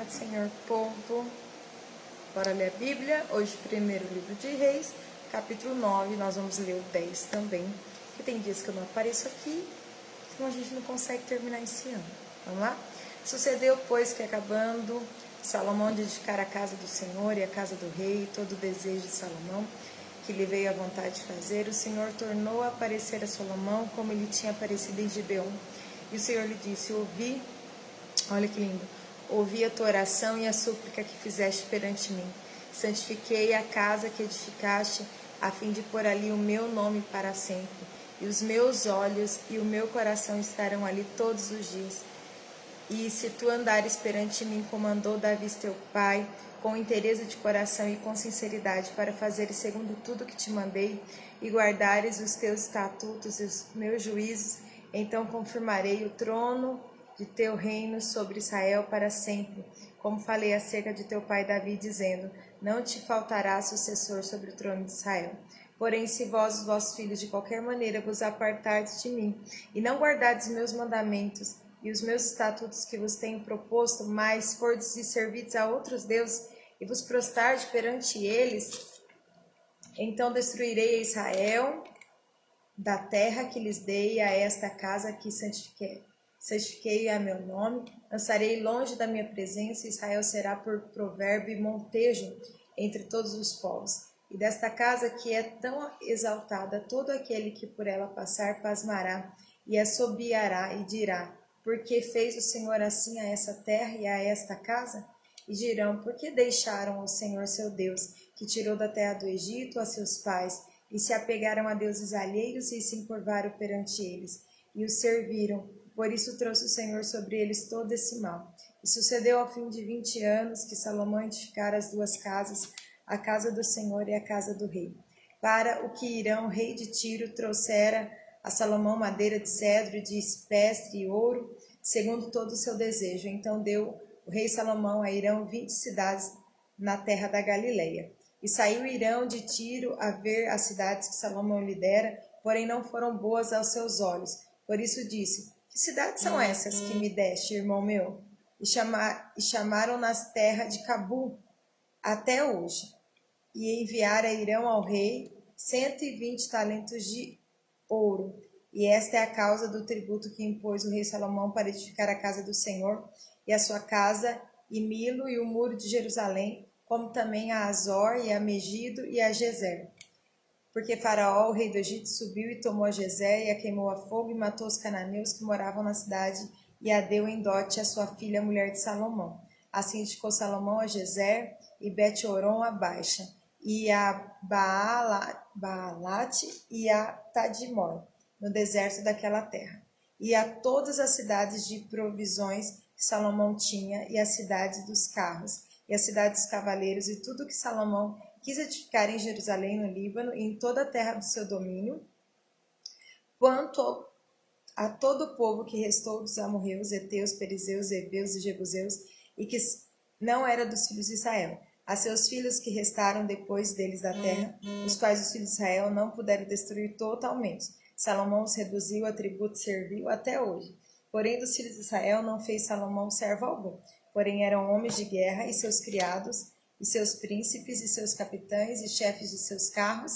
Paz, Senhor, povo. Bora ler a Bíblia. Hoje, primeiro livro de Reis, capítulo 9. Nós vamos ler o 10 também. Porque tem dias que eu não apareço aqui, senão a gente não consegue terminar esse ano. Vamos lá? Sucedeu, pois, que acabando Salomão de dedicar a casa do Senhor e a casa do rei, todo o desejo de Salomão, que lhe veio à vontade de fazer, o Senhor tornou a aparecer a Salomão como ele tinha aparecido em Gibeon. E o Senhor lhe disse: ouvi, olha que lindo, ouvi a tua oração e a súplica que fizeste perante mim. Santifiquei a casa que edificaste, a fim de pôr ali o meu nome para sempre. E os meus olhos e o meu coração estarão ali todos os dias. E se tu andares perante mim, como andou Davi teu pai, com inteireza de coração e com sinceridade, para fazeres segundo tudo que te mandei, e guardares os teus estatutos e os meus juízos, então confirmarei o trono de teu reino sobre Israel para sempre, como falei acerca de teu pai Davi, dizendo: não te faltará sucessor sobre o trono de Israel. Porém, se vós, os vossos filhos, de qualquer maneira vos apartardes de mim, e não guardardes meus mandamentos e os meus estatutos que vos tenho proposto, mas fordes e servides a outros deuses, e vos prostardes perante eles, então destruirei a Israel da terra que lhes dei, a esta casa que santifiquei a meu nome, lançarei longe da minha presença, e Israel será por provérbio e montejo entre todos os povos. E desta casa que é tão exaltada, todo aquele que por ela passar pasmará, e assobiará e dirá: porque fez o Senhor assim a essa terra e a esta casa? E dirão: porque deixaram o Senhor seu Deus, que tirou da terra do Egito a seus pais, e se apegaram a deuses alheios e se encurvaram perante eles, e os serviram. Por isso trouxe o Senhor sobre eles todo esse mal. E sucedeu ao fim de 20 anos que Salomão edificara as duas casas, a casa do Senhor e a casa do rei. Para o que Irão, rei de Tiro, trouxera a Salomão madeira de cedro, de espestre e ouro, segundo todo o seu desejo. Então deu o rei Salomão a Irão 20 cidades na terra da Galileia. E saiu Irão de Tiro a ver as cidades que Salomão lhe dera, porém não foram boas aos seus olhos. Por isso disse: que cidades são essas que me deste, irmão meu? E chamaram nas terras de Cabu até hoje. E enviara Irão ao rei 120 talentos de ouro. E esta é a causa do tributo que impôs o rei Salomão para edificar a casa do Senhor, e a sua casa, e Milo, e o muro de Jerusalém, como também a Azor, e a Megido, e a Gezer. Porque Faraó, o rei do Egito, subiu e tomou a Gezer, e a queimou a fogo, e matou os cananeus que moravam na cidade, e a deu em dote a sua filha, a mulher de Salomão. Assim edificou Salomão a Gezer, e Bet-Horon a Baixa, e a Baalate, e a Tadmor, no deserto daquela terra, e a todas as cidades de provisões que Salomão tinha, e as cidades dos carros, e a cidade dos cavaleiros, e tudo que Salomão quis edificar em Jerusalém, no Líbano, e em toda a terra do seu domínio, quanto a todo o povo que restou dos amorreus, heteus, perizeus, heveus e jebuseus, e que não era dos filhos de Israel, a seus filhos que restaram depois deles da terra, os quais os filhos de Israel não puderam destruir totalmente. Salomão os reduziu a tributo servil até hoje. Porém, dos filhos de Israel não fez Salomão servo algum. Porém, eram homens de guerra, e seus criados, e seus príncipes, e seus capitães, e chefes de seus carros,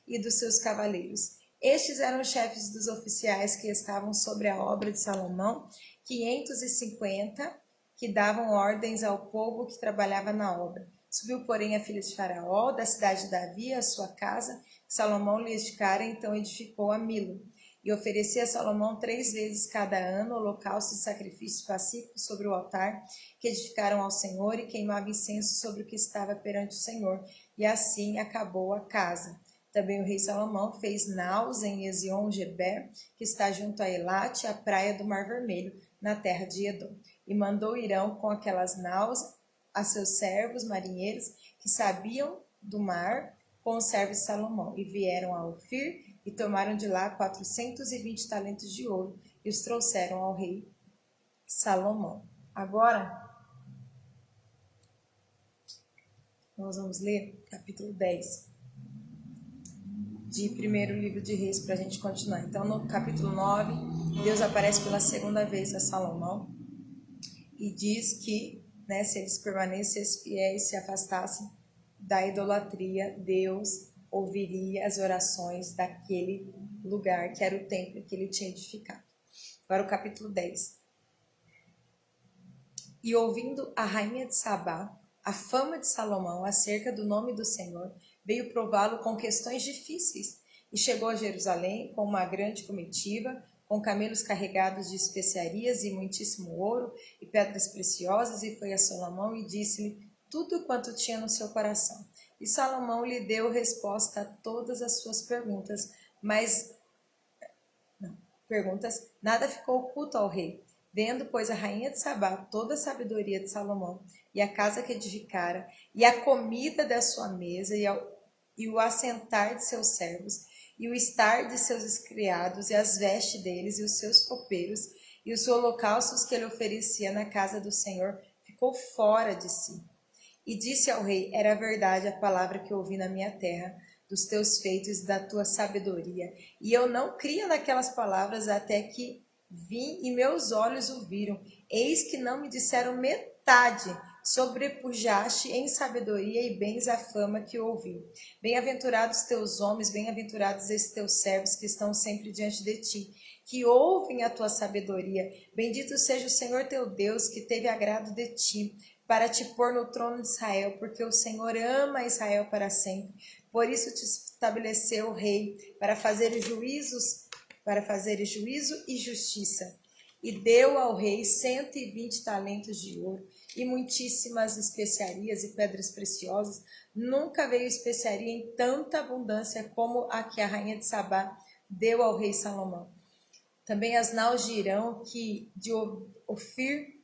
e dos seus cavaleiros. Estes eram os chefes dos oficiais que estavam sobre a obra de Salomão, 550, que davam ordens ao povo que trabalhava na obra. Subiu, porém, a filha de Faraó, da cidade de Davi, a sua casa, que Salomão lhe edificara, então edificou a Milo. E oferecia a Salomão 3 vezes cada ano holocaustos e sacrifícios pacíficos sobre o altar que edificaram ao Senhor, e queimava incenso sobre o que estava perante o Senhor. E assim acabou a casa. Também o rei Salomão fez naus em Ezion-Geber, que está junto a Elate, a praia do Mar Vermelho, na terra de Edom. E mandou Irão com aquelas naus a seus servos marinheiros que sabiam do mar, com os servos de Salomão, e vieram a Ofir e tomaram de lá 420 talentos de ouro e os trouxeram ao rei Salomão. Agora, nós vamos ler capítulo 10 de primeiro livro de Reis para a gente continuar. Então, no capítulo 9, Deus aparece pela segunda vez a Salomão e diz que né, se eles permanecessem fiéis, se afastassem da idolatria, Deus ouviria as orações daquele lugar, que era o templo que ele tinha edificado. Agora o capítulo 10. E ouvindo a rainha de Sabá a fama de Salomão acerca do nome do Senhor, veio prová-lo com questões difíceis, e chegou a Jerusalém com uma grande comitiva, com camelos carregados de especiarias e muitíssimo ouro e pedras preciosas, e foi a Salomão e disse-lhe tudo quanto tinha no seu coração. E Salomão lhe deu resposta a todas as suas perguntas, nada ficou oculto ao rei. Vendo, pois, a rainha de Sabá toda a sabedoria de Salomão, e a casa que edificara, e a comida da sua mesa, e o assentar de seus servos, e o estar de seus criados, e as vestes deles, e os seus copeiros, e os holocaustos que ele oferecia na casa do Senhor, ficou fora de si. E disse ao rei: era verdade a palavra que ouvi na minha terra, dos teus feitos e da tua sabedoria. E eu não cria naquelas palavras até que vim e meus olhos o viram. Eis que não me disseram metade. Sobrepujaste em sabedoria e bens a fama que ouvi. Bem-aventurados teus homens, bem-aventurados esses teus servos que estão sempre diante de ti, que ouvem a tua sabedoria. Bendito seja o Senhor teu Deus, que teve agrado de ti, para te pôr no trono de Israel, porque o Senhor ama Israel para sempre. Por isso te estabeleceu o rei, para fazer juízo e justiça. E deu ao rei 120 talentos de ouro e muitíssimas especiarias e pedras preciosas. Nunca veio especiaria em tanta abundância como a que a rainha de Sabá deu ao rei Salomão. Também as naus de Irão, que de Ofir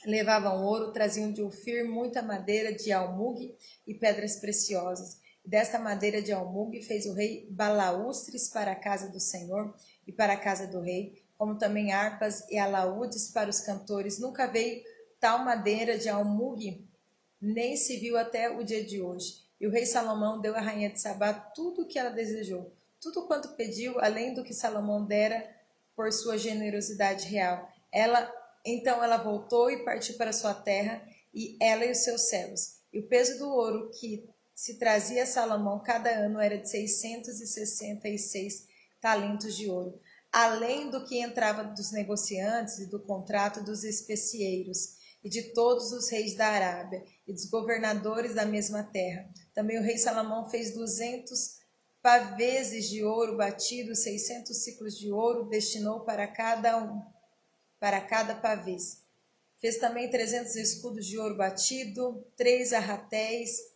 levavam ouro, traziam de Ofir muita madeira de almugue e pedras preciosas. Desta madeira de almugue fez o rei balaústres para a casa do Senhor e para a casa do rei, como também harpas e alaúdes para os cantores. Nunca veio tal madeira de almugue, nem se viu até o dia de hoje. E o rei Salomão deu à rainha de Sabá tudo o que ela desejou, tudo quanto pediu, além do que Salomão dera por sua generosidade real. Então ela voltou e partiu para sua terra, e ela e os seus servos. E o peso do ouro que se trazia a Salomão cada ano era de 666 talentos de ouro, além do que entrava dos negociantes e do contrato dos especieiros, e de todos os reis da Arábia, e dos governadores da mesma terra. Também o rei Salomão fez 200 paveses de ouro batido, 600 ciclos de ouro, destinou para cada pavês. Fez também 300 escudos de ouro batido, 3 arratéis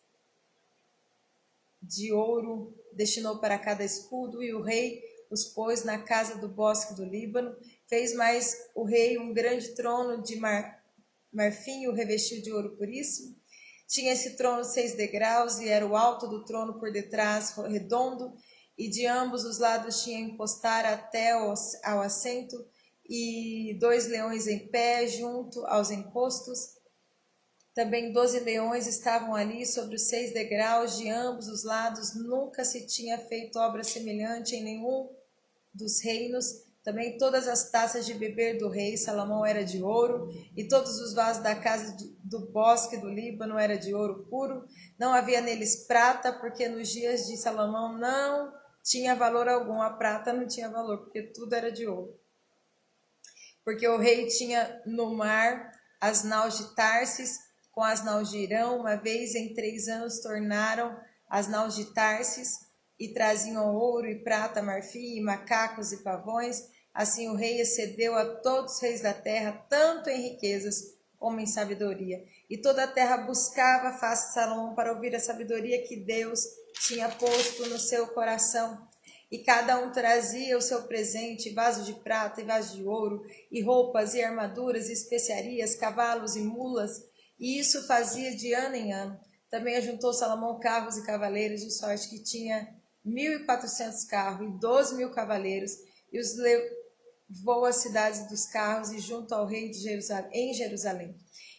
de ouro, destinou para cada escudo, e o rei os pôs na casa do bosque do Líbano. Fez mais o rei um grande trono de marfim, o revestiu de ouro puríssimo. Tinha esse trono 6 degraus, e era o alto do trono por detrás redondo, e de ambos os lados tinha impostar até ao assento, e 2 leões em pé junto aos encostos. Também 12 leões estavam ali sobre os 6 degraus de ambos os lados. Nunca se tinha feito obra semelhante em nenhum dos reinos. Também todas as taças de beber do rei Salomão era de ouro, e todos os vasos da casa do bosque do Líbano era de ouro puro. Não havia neles prata, porque nos dias de Salomão não tinha valor algum. A prata não tinha valor, porque tudo era de ouro. Porque o rei tinha no mar as naus de Tarsis com as naus de Irão. Uma vez em 3 anos tornaram as naus de Tarsis, e traziam ouro e prata, marfim, e macacos e pavões. Assim o rei excedeu a todos os reis da terra, tanto em riquezas como em sabedoria. E toda a terra buscava a face de Salomão para ouvir a sabedoria que Deus tinha posto no seu coração. E cada um trazia o seu presente, vaso de prata e vaso de ouro, e roupas e armaduras, e especiarias, cavalos e mulas, e isso fazia de ano em ano. Também ajuntou Salomão carros e cavaleiros, de sorte que tinha 1.400 carros e 12.000 cavaleiros, e os levou às cidades dos carros e junto ao rei em Jerusalém.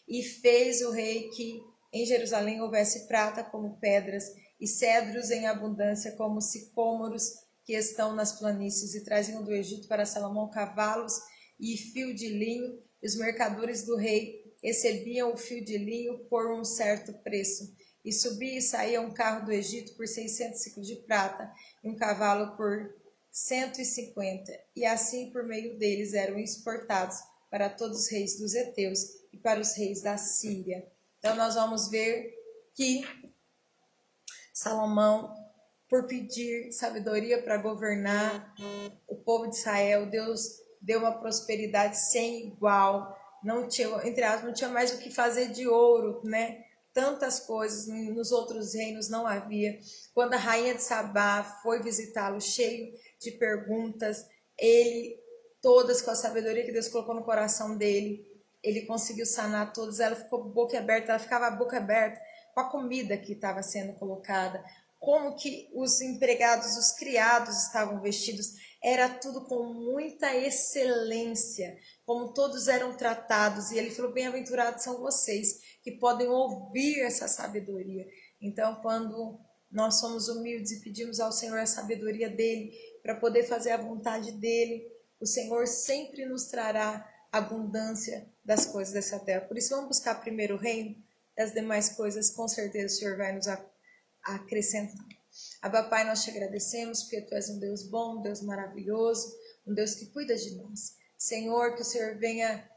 E fez o rei que em Jerusalém houvesse prata como pedras, e cedros em abundância como sicômoros que estão nas planícies. E traziam do Egito para Salomão cavalos e fio de linho, e os mercadores do rei recebiam o fio de linho por um certo preço. E subia e saía um carro do Egito por 600 ciclos de prata, e um cavalo por 150. E assim, por meio deles, eram exportados para todos os reis dos heteus e para os reis da Síria. Então, nós vamos ver que Salomão, por pedir sabedoria para governar o povo de Israel, Deus deu uma prosperidade sem igual. Não tinha, entre aspas, não tinha mais o que fazer de ouro, né? Tantas coisas nos outros reinos não havia. Quando a rainha de Sabá foi visitá-lo, cheio de perguntas, ele, todas com a sabedoria que Deus colocou no coração dele, ele conseguiu sanar todas. Ela ficou boca aberta, ela ficava a boca aberta com a comida que estava sendo colocada, como que os empregados, os criados estavam vestidos, era tudo com muita excelência, como todos eram tratados. E ele falou: bem-aventurados são vocês que podem ouvir essa sabedoria. Então, quando nós somos humildes e pedimos ao Senhor a sabedoria dele para poder fazer a vontade dele, o Senhor sempre nos trará abundância das coisas dessa terra. Por isso, vamos buscar primeiro o reino, e as demais coisas com certeza o Senhor vai nos acrescentar. Abba, Pai, nós te agradecemos porque tu és um Deus bom, um Deus maravilhoso, um Deus que cuida de nós. Senhor, que o Senhor venha,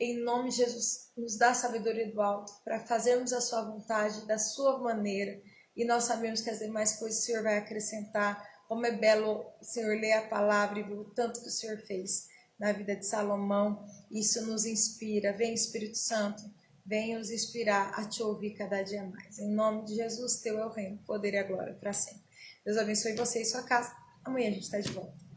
em nome de Jesus, nos dar sabedoria do alto para fazermos a sua vontade da sua maneira. E nós sabemos que as demais coisas o Senhor vai acrescentar. Como é belo o Senhor ler a palavra e ver o tanto que o Senhor fez na vida de Salomão. Isso nos inspira. Vem, Espírito Santo, vem nos inspirar a te ouvir cada dia mais. Em nome de Jesus, teu é o reino, o poder e a glória para sempre. Deus abençoe você e sua casa. Amanhã a gente está de volta.